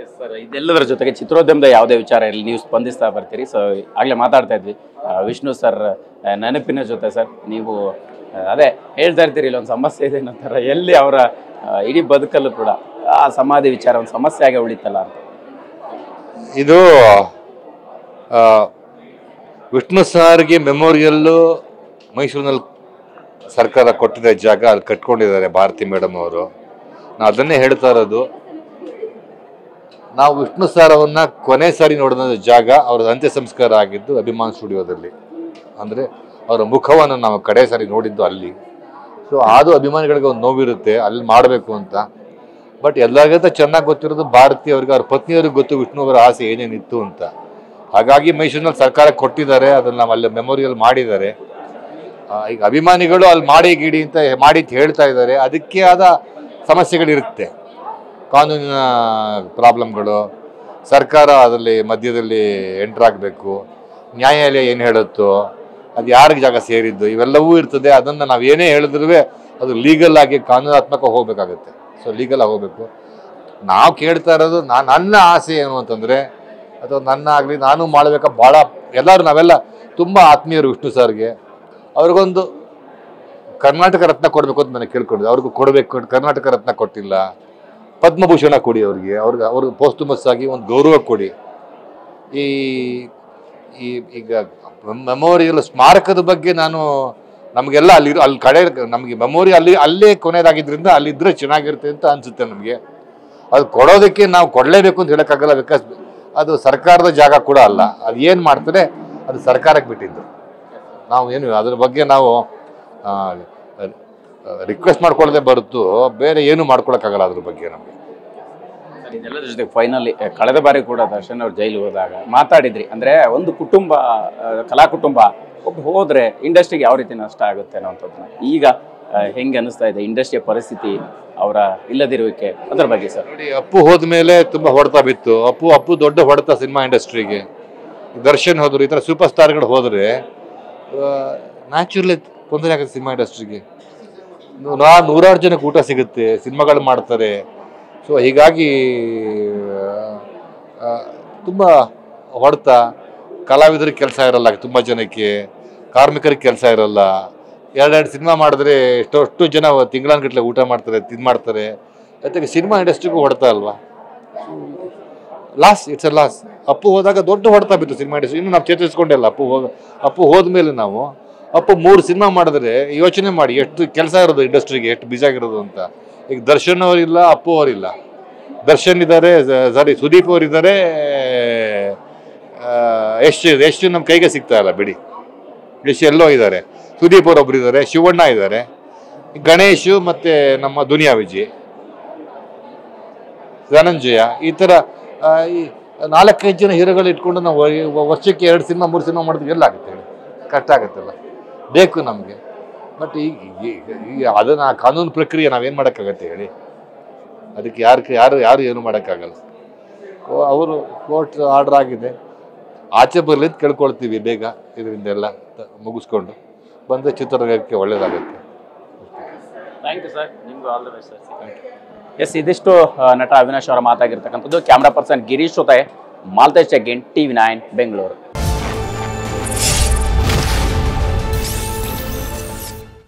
Yes sir, ಇದೆಲ್ಲದರ ಜೊತೆಗೆ ಚಿತ್ರೋದ್ಯಮದ ಯಾವುದೇ ವಿಚಾರ ಇರಲಿ ನೀವು ಸ್ಪಂದಿಸ್ತಾ ಬರ್ತೀರಿ. ಸೊ ಆಗಲೇ ಮಾತಾಡ್ತಾ ಇದ್ವಿ ವಿಷ್ಣು ಸರ್ ನೆನಪಿನ ಜೊತೆ ಸರ್ ನೀವು ಅದೇ ಹೇಳ್ತಾ ಇರ್ತೀರಿ ಇಲ್ಲೊಂದು ಸಮಸ್ಯೆ ಇದೆ ನಂತರ ಎಲ್ಲಿ ಅವರ ಇಡೀ ಬದುಕಲ್ಲೂ ಕೂಡ ಆ ಸಮಾಧಿ ವಿಚಾರ ಒಂದು ಸಮಸ್ಯೆ ಆಗಿ ಉಳಿತಲ್ಲ ಅಂತ. ಇದು ವಿಷ್ಣು ಸಾರ್ಗೆ ಮೆಮೋರಿಯಲ್ಲು ಮೈಸೂರಿನಲ್ಲಿ ಸರ್ಕಾರ ಕೊಟ್ಟಿದೆ ಜಾಗ, ಅಲ್ಲಿ ಕಟ್ಕೊಂಡಿದ್ದಾರೆ ಭಾರತಿ ಮೇಡಮ್ ಅವರು. ನಾವು ಅದನ್ನೇ ಹೇಳ್ತಾ ಇರೋದು, ನಾವು ವಿಷ್ಣು ಸಾರ್ ಅವನ್ನ ಕೊನೆ ಸಾರಿ ನೋಡಿದ ಜಾಗ ಅವ್ರದ್ದು ಅಂತ್ಯ ಸಂಸ್ಕಾರ ಆಗಿದ್ದು ಅಭಿಮಾನ್ ಸ್ಟುಡಿಯೋದಲ್ಲಿ. ಅಂದರೆ ಅವರ ಮುಖವನ್ನು ನಾವು ಕಡೆ ಸಾರಿ ನೋಡಿದ್ದು ಅಲ್ಲಿ. ಸೊ ಅದು ಅಭಿಮಾನಿಗಳಿಗೆ ಒಂದು ನೋವಿರುತ್ತೆ ಅಲ್ಲಿ ಮಾಡಬೇಕು ಅಂತ. ಬಟ್ ಎಲ್ಲರಿಗಿಂತ ಚೆನ್ನಾಗಿ ಗೊತ್ತಿರೋದು ಭಾರತಿ ಅವ್ರಿಗೆ, ಅವ್ರ ಪತ್ನಿಯವ್ರಿಗೆ ಗೊತ್ತು ವಿಷ್ಣು ಅವರ ಆಸೆ ಏನೇನಿತ್ತು ಅಂತ. ಹಾಗಾಗಿ ಮೈಸೂರಿನಲ್ಲಿ ಸರ್ಕಾರ ಕೊಟ್ಟಿದ್ದಾರೆ, ಅದನ್ನು ನಾವು ಅಲ್ಲಿ ಮೆಮೋರಿಯಲ್ ಮಾಡಿದ್ದಾರೆ. ಈಗ ಅಭಿಮಾನಿಗಳು ಅಲ್ಲಿ ಮಾಡಿ ಗಿಡಿ ಅಂತ ಹೇಳ್ತಾ ಇದ್ದಾರೆ. ಅದಕ್ಕೆ ಆದ ಸಮಸ್ಯೆಗಳಿರುತ್ತೆ, ಕಾನೂನಿನ ಪ್ರಾಬ್ಲಮ್ಗಳು, ಸರ್ಕಾರ ಅದರಲ್ಲಿ ಮಧ್ಯದಲ್ಲಿ ಎಂಟ್ರಾಗಬೇಕು, ನ್ಯಾಯಾಲಯ ಏನು ಹೇಳುತ್ತೋ, ಅದು ಯಾರಿಗೆ ಜಾಗ ಸೇರಿದ್ದು, ಇವೆಲ್ಲವೂ ಇರ್ತದೆ. ಅದನ್ನು ನಾವು ಏನೇ ಹೇಳಿದ್ರೂ ಅದು ಲೀಗಲ್ ಆಗಿ ಕಾನೂನಾತ್ಮಕ ಹೋಗಬೇಕಾಗುತ್ತೆ. ಸೊ ಲೀಗಲ್ ಆಗಿ ಹೋಗಬೇಕು. ನಾವು ಕೇಳ್ತಾ ಇರೋದು ನನ್ನ ಆಸೆ ಏನು ಅಂತಂದರೆ, ಅಥವಾ ನನ್ನ ಆಗಲಿ ನಾನು ಮಾಡಬೇಕಾ, ಭಾಳ ಎಲ್ಲರೂ ನಾವೆಲ್ಲ ತುಂಬ ಆತ್ಮೀಯರು ವಿಷ್ಣು ಸರ್ಗೆ. ಅವ್ರಿಗೊಂದು ಕರ್ನಾಟಕ ರತ್ನ ಕೊಡಬೇಕು ಅಂತ ನನಗೆ ಕೇಳ್ಕೊಂಡಿದ್ದೆ. ಅವ್ರಿಗೂ ಕೊಡಬೇಕು, ಕರ್ನಾಟಕ ರತ್ನ ಕೊಟ್ಟಿಲ್ಲ. ಪದ್ಮಭೂಷಣ ಕೊಡಿ ಅವ್ರಿಗೆ ಪೋಸ್ಟುಮಸ್ ಆಗಿ ಒಂದು ಗೌರವ ಕೊಡಿ. ಈಗ ಮೆಮೋರಿಯಲ್ ಸ್ಮಾರಕದ ಬಗ್ಗೆ ನಮಗೆಲ್ಲ ಅಲ್ಲಿ ಕಡೆ ನಮಗೆ ಮೆಮೋರಿ ಅಲ್ಲೇ ಕೊನೆಯದಾಗಿದ್ದರಿಂದ ಅಲ್ಲಿದ್ದರೆ ಚೆನ್ನಾಗಿರುತ್ತೆ ಅಂತ ಅನಿಸುತ್ತೆ ನಮಗೆ. ಅದು ಕೊಡೋದಕ್ಕೆ ನಾವು ಕೊಡಲೇಬೇಕು ಅಂತ ಹೇಳೋಕ್ಕಾಗಲ್ಲ, ಬಿಕಾಸ್ ಅದು ಸರ್ಕಾರದ ಜಾಗ ಕೂಡ ಅಲ್ಲ. ಅದು ಏನು ಮಾಡ್ತಾರೆ ಅದು ಸರ್ಕಾರಕ್ಕೆ ಬಿಟ್ಟಿದ್ದು. ನಾವು ಏನು ಅದ್ರ ಬಗ್ಗೆ ನಾವು ರಿಕ್ವೆಸ್ಟ್ ಮಾಡ್ಕೊಳ್ಳದೆ ಬರುತ್ತು, ಬೇರೆ ಏನು ಮಾಡ್ಕೊಳಕ್ಕಾಗಲ್ಲ ಅದ್ರ ಬಗ್ಗೆ ನಮಗೆ. ಇದೆಲ್ಲದ್ರ ಜೊತೆಗೆ ಫೈನಲಿ ಕಳೆದ ಬಾರಿ ಕೂಡ ದರ್ಶನ್ ಅವ್ರು ಜೈಲಿಗೆ ಹೋದಾಗ ಮಾತಾಡಿದ್ರಿ, ಅಂದರೆ ಒಂದು ಕುಟುಂಬ, ಕಲಾ ಕುಟುಂಬ ಒಬ್ಬ ಹೋದರೆ ಇಂಡಸ್ಟ್ರಿಗೆ ಯಾವ ರೀತಿ ನಷ್ಟ ಆಗುತ್ತೆ ಅನ್ನೋಂಥದ್ದನ್ನ ಈಗ ಹೆಂಗೆ ಅನಿಸ್ತಾ ಇದೆ ಇಂಡಸ್ಟ್ರಿಯ ಪರಿಸ್ಥಿತಿ, ಅವರ ಇಲ್ಲದಿರುವಿಕೆ, ಅದ್ರ ಬಗ್ಗೆ ಸರ್? ನೋಡಿ, ಅಪ್ಪು ಹೋದ ಮೇಲೆ ತುಂಬ ಹೊಡೆತ ಬಿತ್ತು. ಅಪ್ಪು ದೊಡ್ಡ ಹೊಡೆತ ಸಿನಿಮಾ ಇಂಡಸ್ಟ್ರಿಗೆ. ದರ್ಶನ್ ಹೋದ್ರು, ಈ ಥರ ಸೂಪರ್ ಸ್ಟಾರ್ಗಳು ಹೋದರೆ ನ್ಯಾಚುರಲಿ ತೊಂದರೆ ಆಗುತ್ತೆ ಸಿನಿಮಾ ಇಂಡಸ್ಟ್ರಿಗೆ. ನೂರಾರು ಜನಕ್ಕೆ ಊಟ ಸಿಗುತ್ತೆ, ಸಿನಿಮಾಗಳು ಮಾಡ್ತಾರೆ. ಸೊ ಹೀಗಾಗಿ ತುಂಬ ಹೊಡೆತ. ಕಲಾವಿದರಿಗೆ ಕೆಲಸ ಇರಲ್ಲ, ತುಂಬ ಜನಕ್ಕೆ ಕಾರ್ಮಿಕರಿಗೆ ಕೆಲಸ ಇರಲ್ಲ. ಎರಡೆರಡು ಸಿನಿಮಾ ಮಾಡಿದ್ರೆ ಎಷ್ಟೋ ಜನ ತಿಂಗಳಾನ್ಗಟ್ಲೆ ಊಟ ಮಾಡ್ತಾರೆ, ಮಾಡ್ತಾರೆ. ಜೊತೆಗೆ ಸಿನಿಮಾ ಇಂಡಸ್ಟ್ರಿಗೂ ಹೊಡೆತ ಅಲ್ವಾ, loss. It's A loss. Appu ಹೋದಾಗ ದೊಡ್ಡ ಹೊಡೆತ ಬಿತ್ತು ಸಿನಿಮಾ ಇಂಡಸ್ಟ್ರಿ. ಇನ್ನೂ ನಾವು ಚೇತರಿಸ್ಕೊಂಡಿಲ್ಲ. ಅಪ್ಪು ಹೋದ್ಮೇಲೆ ನಾವು 3 ಸಿನಿಮಾ ಮಾಡಿದ್ರೆ ಯೋಚನೆ ಮಾಡಿ ಎಷ್ಟು ಕೆಲಸ ಇರೋದು ಇಂಡಸ್ಟ್ರಿಗೆ, ಎಷ್ಟು ಬಿಸಿ ಆಗಿರೋದು ಅಂತ. ಈಗ ದರ್ಶನ್ ಅವರಿಲ್ಲ, ಅಪ್ಪು ಅವರಿಲ್ಲ. ದರ್ಶನ್ ಇದ್ದಾರೆ, ಸುದೀಪ್ ಅವರಿದ್ದಾರೆ, ಎಷ್ಟು ನಮ್ಮ ಕೈಗೆ ಸಿಗ್ತಾ ಇಲ್ಲ ಬಿಡಿ. ಯಶ್ ಎಲ್ಲೋ ಇದ್ದಾರೆ, ಸುದೀಪ್ ಅವರೊಬ್ರು ಇದ್ದಾರೆ, ಶಿವಣ್ಣ ಇದ್ದಾರೆ, ಗಣೇಶು ಮತ್ತು ನಮ್ಮ ದುನಿಯಾ ವಿಜಯ್, ಧನಂಜಯ, ಈ ಥರ 4-5 ಜನ ಹೀರೋಗಳು ಇಟ್ಕೊಂಡು ನಾವು ವರ್ಷಕ್ಕೆ 2 ಸಿನಿಮಾ 3 ಸಿನಿಮಾ ಮಾಡಿದ್ರೆ ಎಲ್ಲ ಆಗುತ್ತೆ ಹೇಳಿ, ಕಷ್ಟ ಆಗುತ್ತಲ್ಲ. ಬೇಕು ನಮಗೆ. ಬಟ್ ಈಗ ಅದನ್ನು ಕಾನೂನು ಪ್ರಕ್ರಿಯೆ ನಾವೇನು ಮಾಡೋಕ್ಕಾಗತ್ತೆ ಹೇಳಿ, ಅದಕ್ಕೆ ಯಾರು ಏನು ಮಾಡೋಕ್ಕಾಗಲ್ಲ. ಅವರು ಕೋರ್ಟ್ ಆರ್ಡರ್ ಆಗಿದೆ, ಆಚೆ ಬರಲಿ ಅಂತ ಕೇಳ್ಕೊಳ್ತೀವಿ. ಬೇಗ ಇದರಿಂದೆಲ್ಲ ಮುಗಿಸ್ಕೊಂಡು ಬಂದರೆ ಚಿತ್ರರಂಗಕ್ಕೆ ಒಳ್ಳೆಯದಾಗುತ್ತೆ. ಥ್ಯಾಂಕ್ ಯು ಸರ್, ನಿಮಗೂ all the best sir. Yes, ಇದಿಷ್ಟು ನಟ ಅವಿನಾಶ್ ಅವರ ಮಾತಾಗಿರ್ತಕ್ಕಂಥದ್ದು. ಕ್ಯಾಮ್ರಾ ಪರ್ಸನ್ ಗಿರೀಶ್ ಜೊತೆ ಮಾಲ್ತೇಶ್ ಜಗ್ಗಿನ್, TV9 ಬೆಂಗಳೂರು.